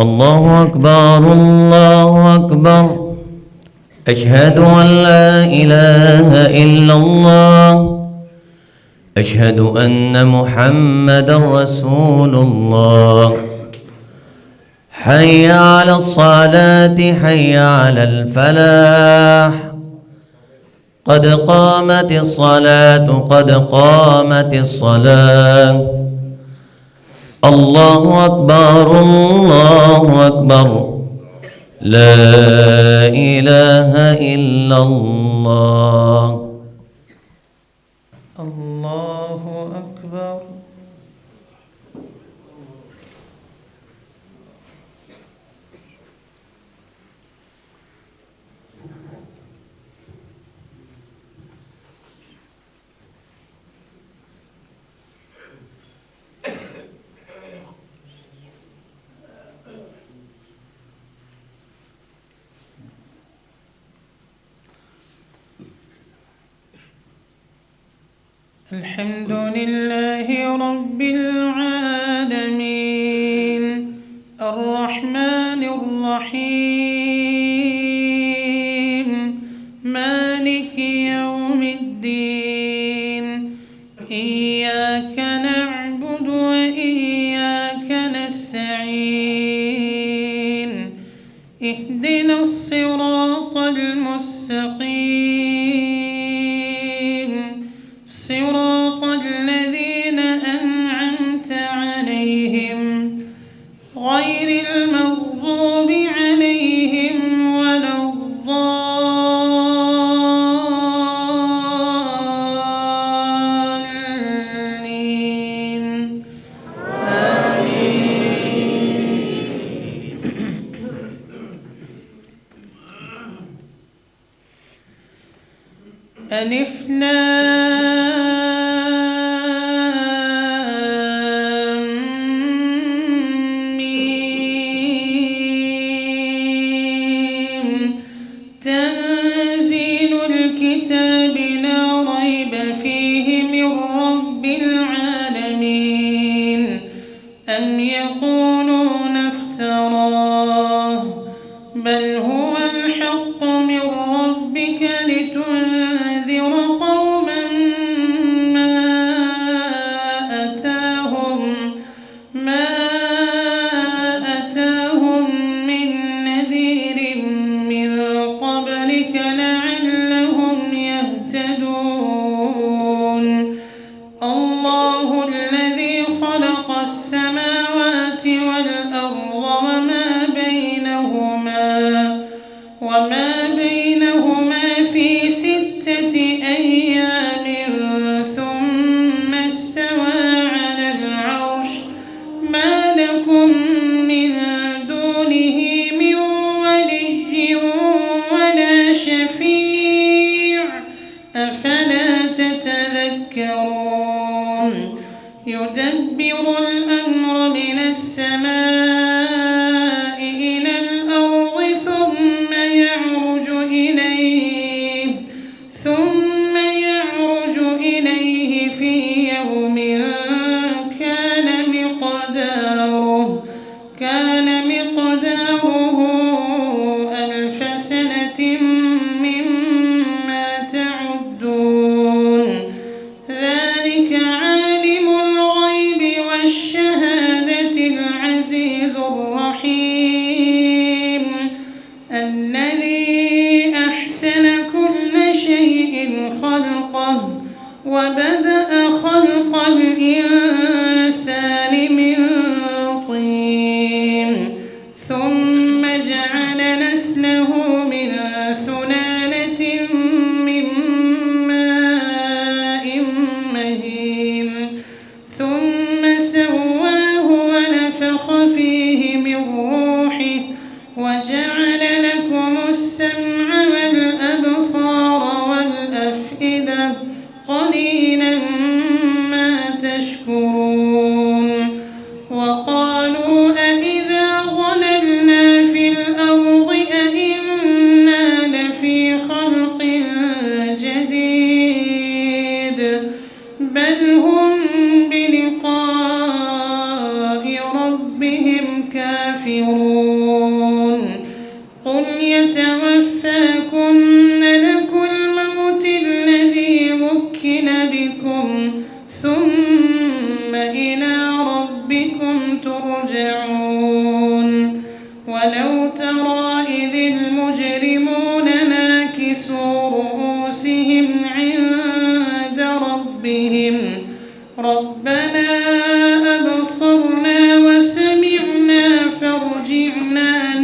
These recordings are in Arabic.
الله أكبر الله أكبر. أشهد أن لا إله إلا الله. أشهد أن محمدا رسول الله. حي على الصلاة حي على الفلاح. قد قامت الصلاة قد قامت الصلاة. الله أكبر الله أكبر. لا إله إلا الله. الله أكبر. الحمد لله رب العالمين الرحمن الرحيم مالك يوم الدين إياك نعبد وإياك نستعين اهدنا الصراط المستقيم صراط الذين أنعمت عليهم غير المغضوب عليهم ولا الضالين آمين. ألف تنزيل الكتاب لا ريب فيه من رب العالمين أم يقولون افتراه بل هو الحق من ربك لتنذر قوما ما أتاهم من نذير من قبلك لعلهم يهتدون. الله الذي خلق السماوات والأرض وما بينهما في 6 أيام ثم استوى على العرش ما لكم من دونه من ولي ولا شفيع أفلا تتذكرون. يدبر الأمر من السماء إلى الأرض ثم يعرج إليه في يوم كان مقداره 1000 سنة مما تعدون. ذلك عالم الغيب والشهادة العزيز الرحيم الذي أحسن كل شيء خلقه وبدأ خلق الإنسان من طين ثم جعل نسله من سلالة من ماء مهين ثم سواه ونفخ فيه من روحه وجعل لكم السمع والأبصار والأفئدة قليلا الكافرون قل يتوفاكم ملك الموت الذي وكل بكم ثم إلى ربكم ترجعون ولو ترى إذ المجرمون ناكسوا رؤوسهم عند ربهم ربنا أبصرنا وسمعنا فارجعنا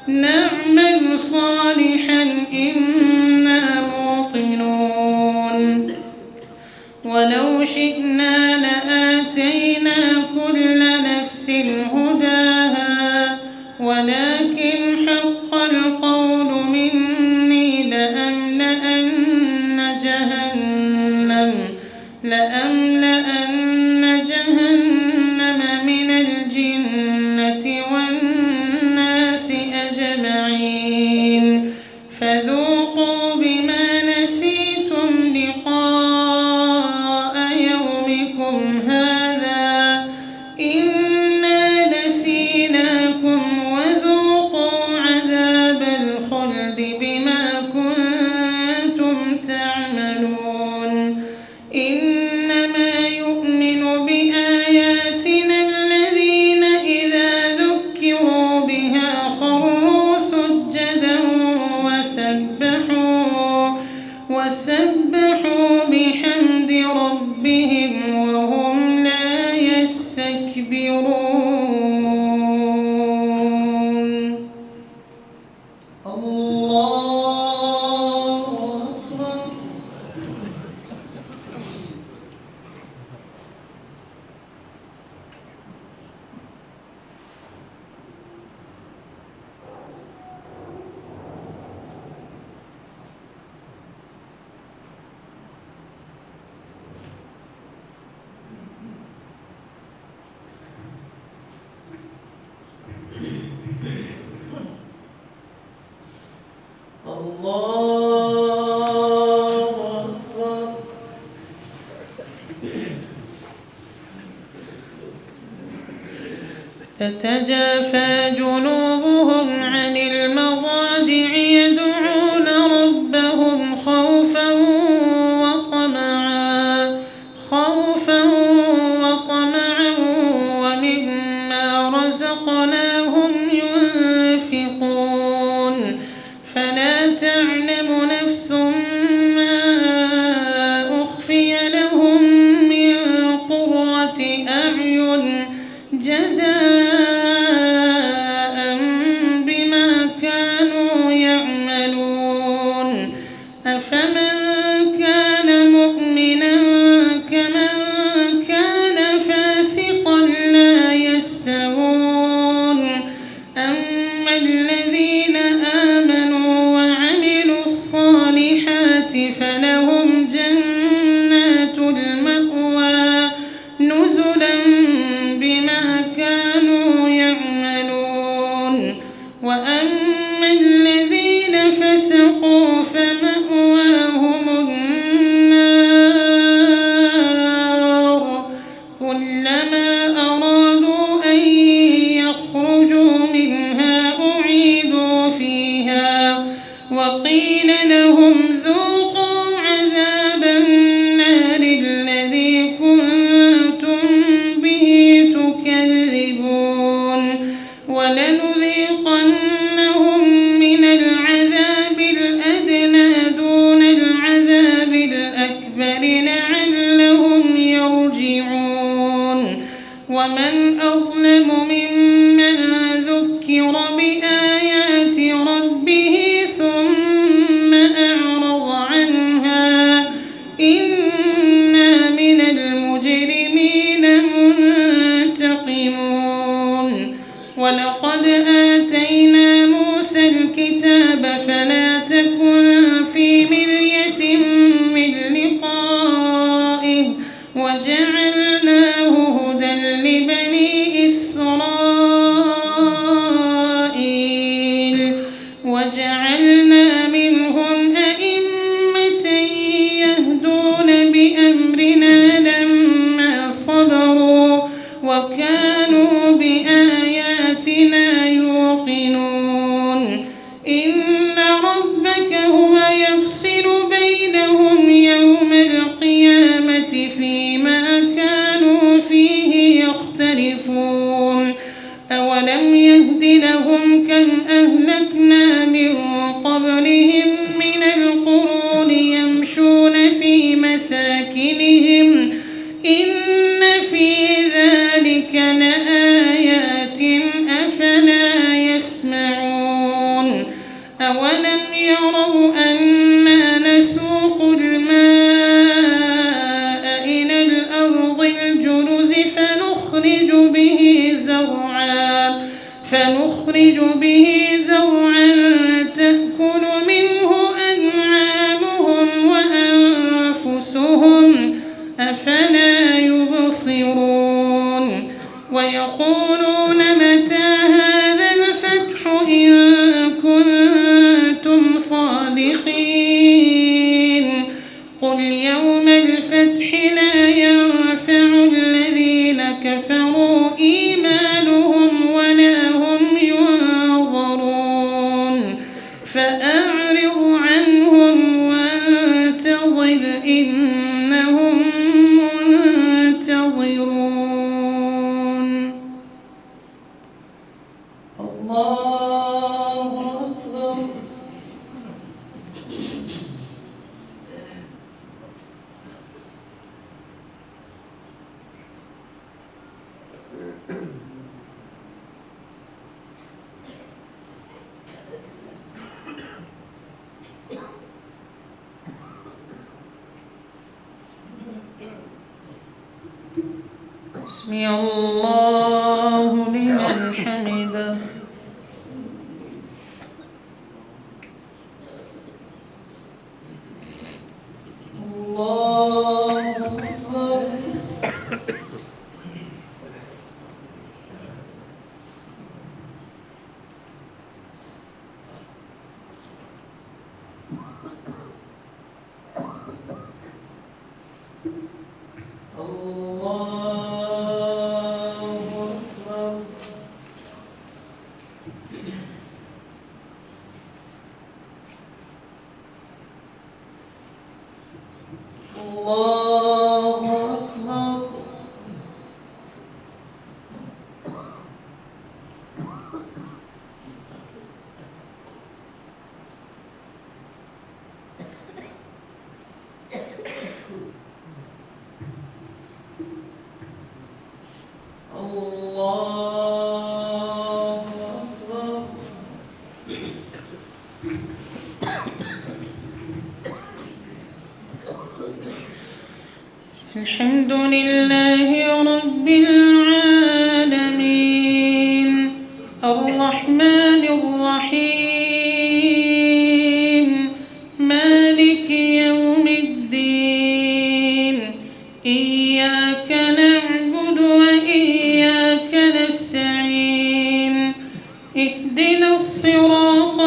نعمل صالحا إنا موقنون ولو شئنا لآتينا كل نفس هداها ولكن حق القول مني لأملأن جهنم من الجنة والناس أجمعين فذوقوا بما نسيتم لقاء يومكم هذا إنا نسيناكم وذوقوا عذاب الخلد بما كنتم تعملون إنما يؤمن بآياتنا الذين إذا ذكروا بها خروا سجدا وسبحوا بحمد ربهم وهم لا يستكبرون الله أكبر تتجافى جنوبهم عن المضاجع يدعون ربهم خوفا وطمعا ومما رزقناهم ينفقون فلا تعلم نفس ما أخفي لهم من قرة أعين جزاء بما كانوا يعملون أفمن كان مؤمنا كمن كان فاسقا لا يستوون أما الذين آمنوا وعملوا الصالحات فلهم جنات المأوى نزلا بما كانوا يعملون وأما الذين فسقوا فمأواهم النار كلما أرادوا أن يخرجوا منها أعيدوا فيها وقيل لهم ذوقوا عذاب النار الذي كنتم به تكذبون ولنذيقنهم من العذاب الأدنى دون العذاب الأكبر لعلهم يرجعون ومن أظلم ممن ذكر بآيات ربه ثم أعرض عنها إنا من المجرمين منتقمون ولقد آتينا موسى الكتاب فلا تكن في مرية من لقائه وجعلناه هدى لبني إسرائيل وجعلنا منهم أئمة يهدون بأمرنا لما صبروا وكانوا بآياتنا يوقنون إن ربك هو يفصل بينهم يوم القيامة فيما كانوا فيه يختلفون أولم يهد لهم كم أهلكنا من قبلهم من القرون يمشون في مساكنهم إن في ذلك لآيات أفلا يسمعون أولم يروا أنا نسوق الماء إلى الأرض الجرز فنخرج به زرعا تأكل منه أنعامهم وأنفسهم أفلا يبصرون ويقولون متى هذا الفتح إن كنتم صادقين قل يوم الفتح لا ينفع الذين كفروا إيمانهم ولا هم ينظرون فأعرض عنهم وانتظر إنهم منتظرون. الله أكبر. سمع الله لمن حمده. الله أكبر. الحمد لله رب العالمين الرحمن الرحيم مالك يوم الدين إياك نعبد وإياك نستعين اهدنا الصراط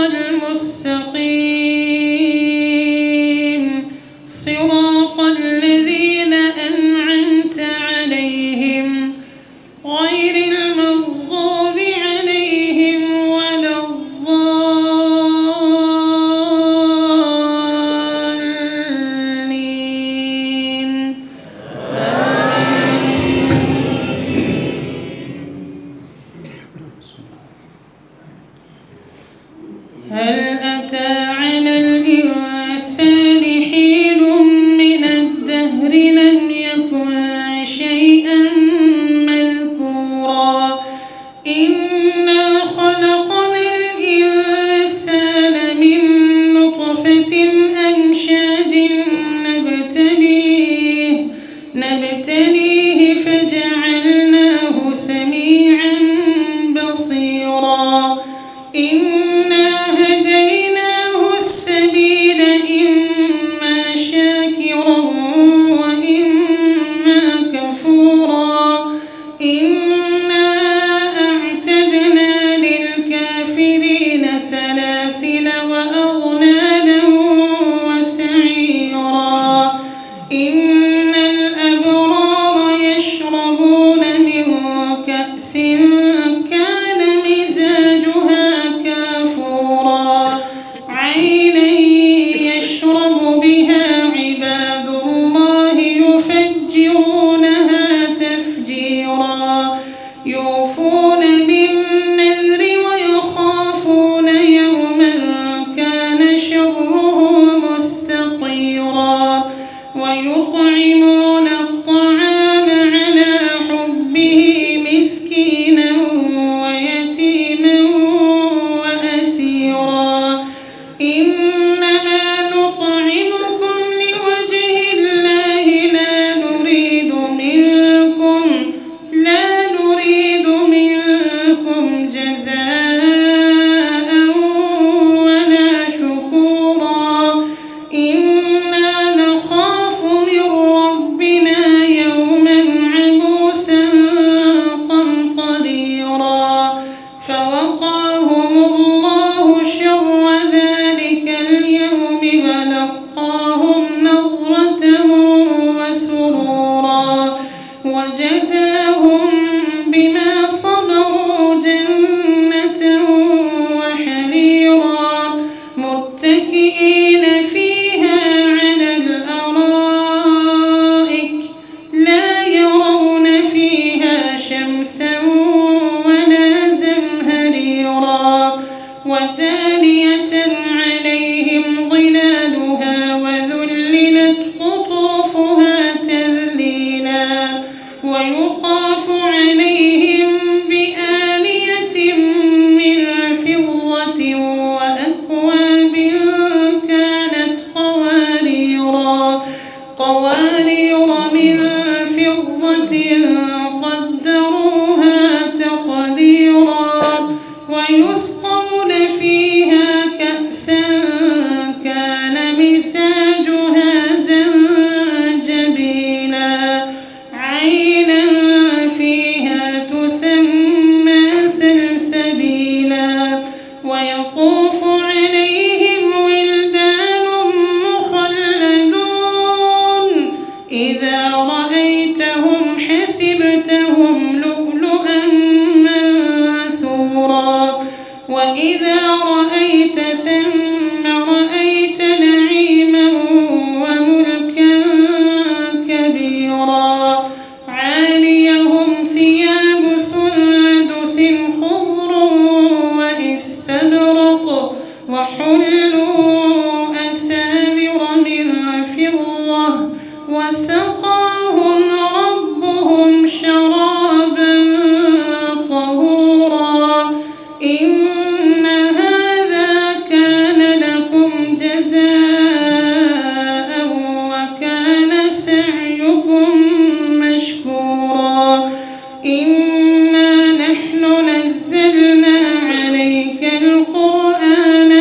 المستقيم صراط الذين أنعمت عليهم غير المغضوب عليهم ولا الضالين هل أتى على الإنسان حين من الدهر لم يكن شيئا مذكورا إنا خلقنا الإنسان من نطفة أمشاج نبتليه فجعلناه سميعا بصيرا إنا هديناه كأس كان مزاجها كافورا عينا يشرب بها عباد الله يفجرونها تفجيرا يوفون بالنذر ويخافون يوما كان شره مستطيرا ويطعمون الطعام على حبه مسكينا ويتيما وأسيرا إنما نطعمكم لوجه الله لا نريد منكم جزاء ولا شكورا إنا نخاف من ربنا يوما عبوسا قمطريرا فوقاهم الله شر ذلك اليوم ولقاهم نضرة وسرورا وجزاهم بما صبروا جنة وحريرا متكئين فيها على الأرائك لا يرون فيها شمسا ولا زمهريرا ودانية عليهم ظلالها وذللت قطوفها تذليلا ويطاف عليهم بآنية من فضة وأكواب كانت قوارير من فضة قدروها تقديرا ويسقون فيها كأسا كان مزاجها زنجبيلا عينا فيها تسمى سلسبيلا ويطوف عليهم ولدان مخلدون إذا رأيتهم حسبتهم لؤلؤا منثورا وإذا رأيت ثم رأيت نعيما وملكا كبيرا عاليهم ثياب سندس خضر واستبرق وحلوا أساور من فضة وسقاهم ربهم شرابا طهورا إن هذا كان لكم جزاء وكان سعيكم مشكورا إنا نحن نزلنا عليك القرآن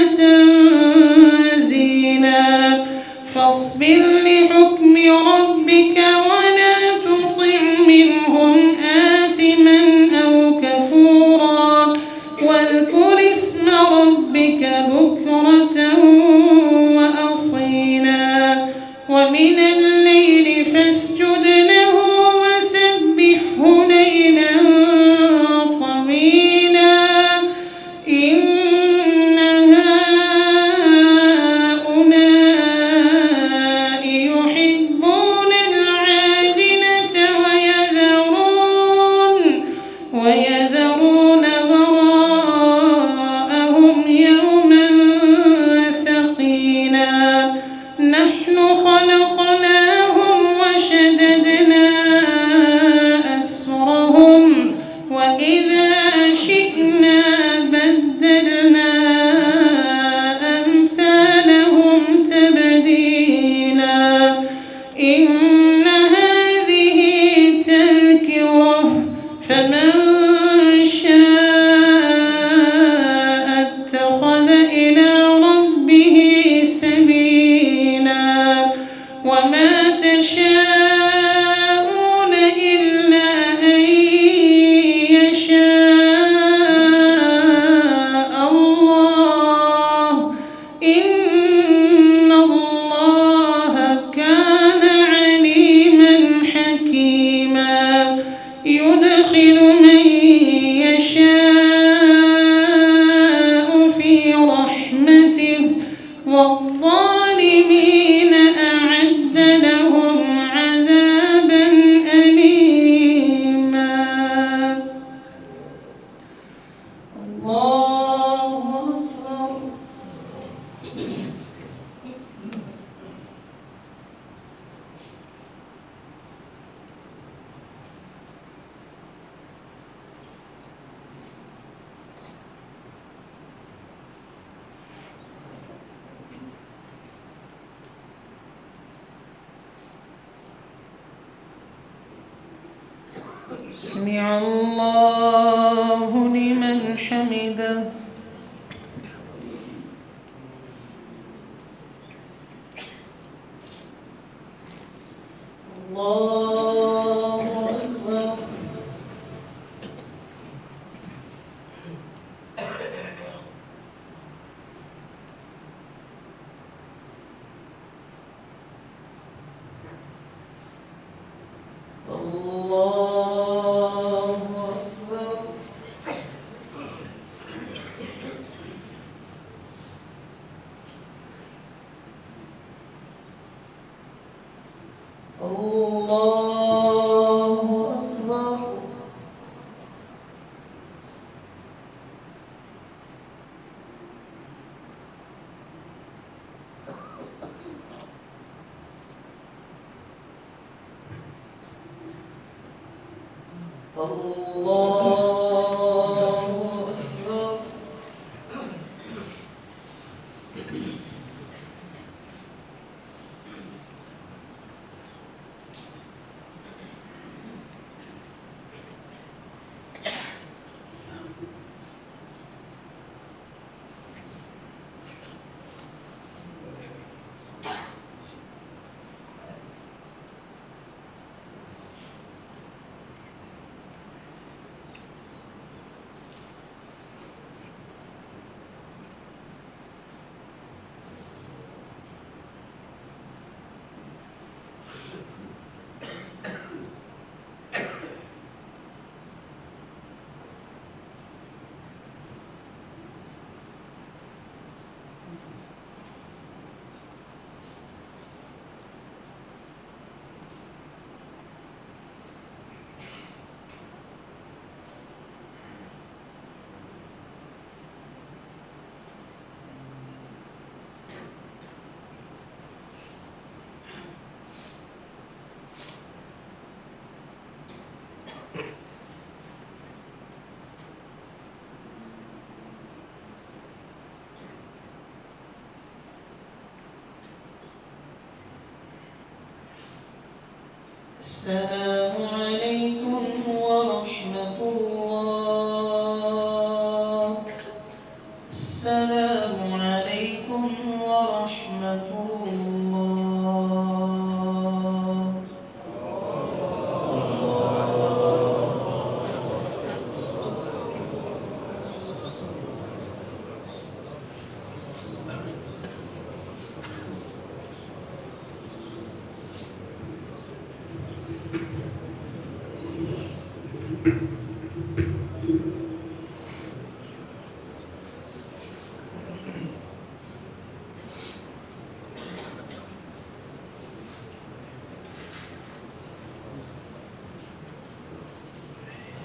تنزيلا فاصبر لحكم ربك ولا تطع منهم آثما أو كفورا واذكر اسم ربك بكرة وأصيلا ومن الليل فاسجد له وسبحه ليلا طويلا إن هؤلاء يحبون العاجلة ويذرون وراءهم يوما ثقيلا نحن خلقناهم وشددنا أسرهم وإذا شئنا بدلنا أمثالهم تبديلا إن هذه تذكرة فمن شاء اتخذ إلى ربه سبيلا وما تشاءون إلا أن يشاء الله إن الله كان عليما حكيما يدخل سمع الله لمن حمده. الله أكبر. الله أكبر. الله أكبر. الله أكبر. السلام عليكم ورحمة الله. السلام عليكم ورحمة الله. Thank you.